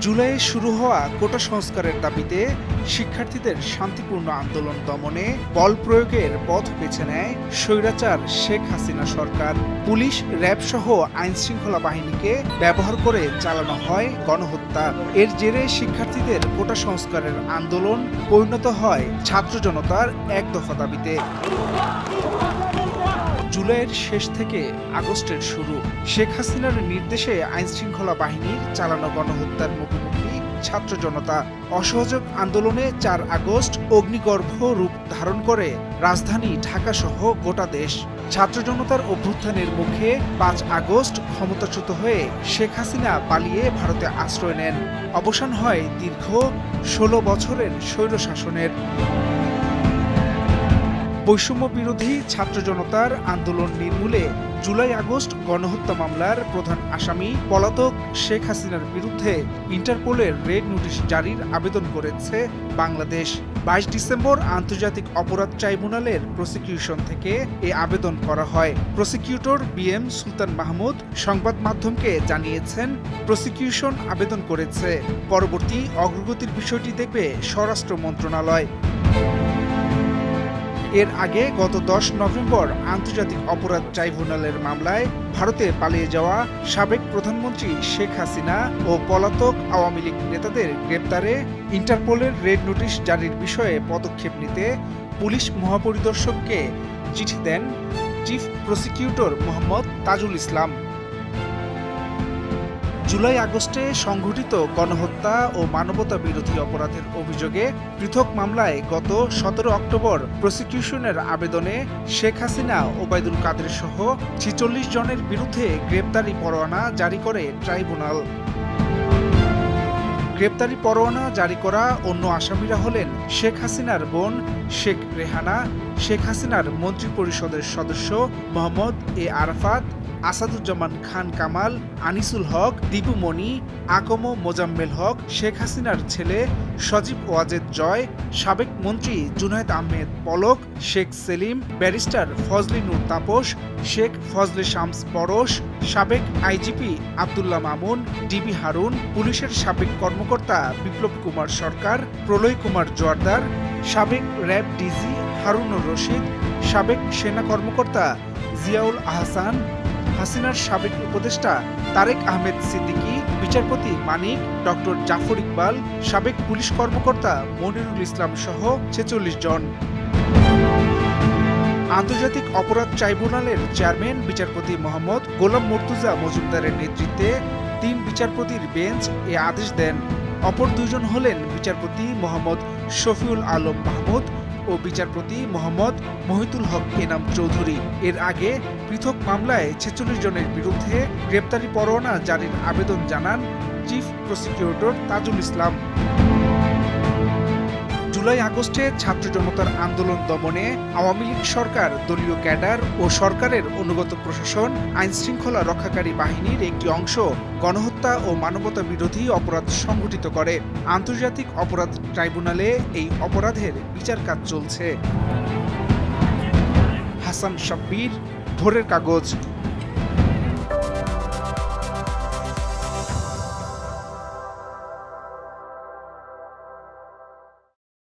জুলাইয়ে শুরু হওয়া কোটা সংস্কারের দাবিতে শিক্ষার্থীদের শান্তিপূর্ণ আন্দোলন দমনে বল প্রয়োগের পথ বেছে নেয় স্বৈরাচার শেখ হাসিনা সরকার। পুলিশ, র্যাব সহ আইনশৃঙ্খলা বাহিনীকে ব্যবহার করে চালানো হয় গণহত্যা। এর জেরে শিক্ষার্থীদের কোটা সংস্কারের আন্দোলন পরিণত হয় ছাত্র জনতার এক দফা দাবিতে। জুলাইয়ের শেষ থেকে আগস্টের শুরু, শেখ হাসিনার নির্দেশে আইনশৃঙ্খলা বাহিনীর চালানো গণহত্যার মুখোমুখি ছাত্র জনতা। অসহযোগ আন্দোলনে ৪ আগস্ট অগ্নিগর্ভ রূপ ধারণ করে রাজধানী ঢাকাসহ গোটা দেশ। ছাত্র জনতার অভ্যুত্থানের মুখে ৫ আগস্ট ক্ষমতাচ্যুত হয়ে শেখ হাসিনা পালিয়ে ভারতে আশ্রয় নেন। অবসান হয় দীর্ঘ ১৬ বছরের স্বৈরশাসনের। বৈষম্য বিরোধী ছাত্র জনতার আন্দোলন নির্মূলে জুলাই আগস্ট গণহত্যা মামলার প্রধান আসামি পলাতক শেখ হাসিনার বিরুদ্ধে ইন্টারপোলের রেড নোটিশ জারির আবেদন করেছে বাংলাদেশ। ২২ ডিসেম্বর আন্তর্জাতিক অপরাধ ট্রাইব্যুনালের প্রসিকিউশন থেকে এ আবেদন করা হয়। প্রসিকিউটর BM সুলতান মাহমুদ সংবাদ মাধ্যমকে জানিয়েছেন, প্রসিকিউশন আবেদন করেছে, পরবর্তী অগ্রগতির বিষয়টি দেখবে স্বরাষ্ট্র মন্ত্রণালয়। এর আগে গত ১০ নভেম্বর আন্তর্জাতিক অপরাধ ট্রাইব্যুনালের মামলায় ভারতে পালিয়ে যাওয়া সাবেক প্রধানমন্ত্রী শেখ হাসিনা ও পলাতক আওয়ামী লীগ নেতাদের গ্রেপ্তারে ইন্টারপোলের রেড নোটিশ জারির বিষয়ে পদক্ষেপ নিতে পুলিশ মহাপরিদর্শককে চিঠি দেন চিফ প্রসিকিউটর মোহাম্মদ তাজুল ইসলাম। জুলাই আগস্টে সংঘটিত গণহত্যা ও মানবতা বিরোধী অপরাধের অভিযোগে পৃথক মামলায় গত ১৭ অক্টোবর প্রসিকিউশনের আবেদনে শেখ হাসিনা, ওবায়দুল কাদের সহ ৪৬ জনের বিরুদ্ধে গ্রেপ্তারি পরোয়ানা জারি করে ট্রাইব্যুনাল। গ্রেপ্তারি পরোয়ানা জারি করা অন্য আসামিরা হলেন শেখ হাসিনার বোন শেখ রেহানা, শেখ হাসিনার মন্ত্রিপরিষদের সদস্য মোহাম্মদ এ আরাফাত, আসাদুজ্জামান খান কামাল, আনিসুল হক, দীপু মনি, আকম মোজাম্মেল হক, শেখ হাসিনার ছেলে সজীব ওয়াজেদ জয়, সাবেক মন্ত্রী জুনায়েদ আহমেদ পলক, শেখ সেলিম, ব্যারিস্টার ফজলি নূর তাপস, শেখ ফজলে শামস পরশ, সাবেক IGP আব্দুল্লাহ মামুন, ডিবি হারুন, পুলিশের সাবেক কর্মকর্তা বিপ্লব কুমার সরকার, প্রলয় কুমার জোয়ারদার, সাবেক র্যাব ডিজি হারুনুর রশিদ, সাবেক সেনা কর্মকর্তা জিয়াউল আহসান, হাসিনার সাবেক উপদেষ্টা তারেক আহমেদ সিদ্দিকী, বিচারপতি মানিক, ডক্টর জাফর ইকবাল, সাবেক পুলিশ কর্মকর্তা মনিরুল ইসলাম সহ ৪৬ জন। আন্তর্জাতিক অপরাধ ট্রাইব্যুনালের চেয়ারম্যান বিচারপতি মোহাম্মদ গোলাম মুর্তুজা মজুমদারের নেতৃত্বে ৩ বিচারপতির বেঞ্চ এ আদেশ দেন। অপর ২ জন হলেন বিচারপতি মোহাম্মদ শফিউল আলম মাহমুদ ও বিচারপতি মোহাম্মদ মহিতুল হক এনাম চৌধুরী। এর আগে পৃথক মামলায় ৪৬ জনের বিরুদ্ধে গ্রেপ্তারি পরোয়ানা জারির আবেদন জানান চিফ প্রসিকিউটর তাজুল ইসলাম। জুলাই আগস্টে ছাত্র জনতার আন্দোলন দমনে আওয়ামী লীগ সরকার, দলীয় ক্যাডার ও সরকারের অনুগত প্রশাসন, আইনশৃঙ্খলা রক্ষাকারী বাহিনীর একটি অংশ গণহত্যা ও মানবতা বিরোধী অপরাধ সংঘটিত করে। আন্তর্জাতিক অপরাধ ট্রাইব্যুনালে এই অপরাধের বিচার কাজ চলছে। হাসান শাব্বির, ভোরের কাগজ।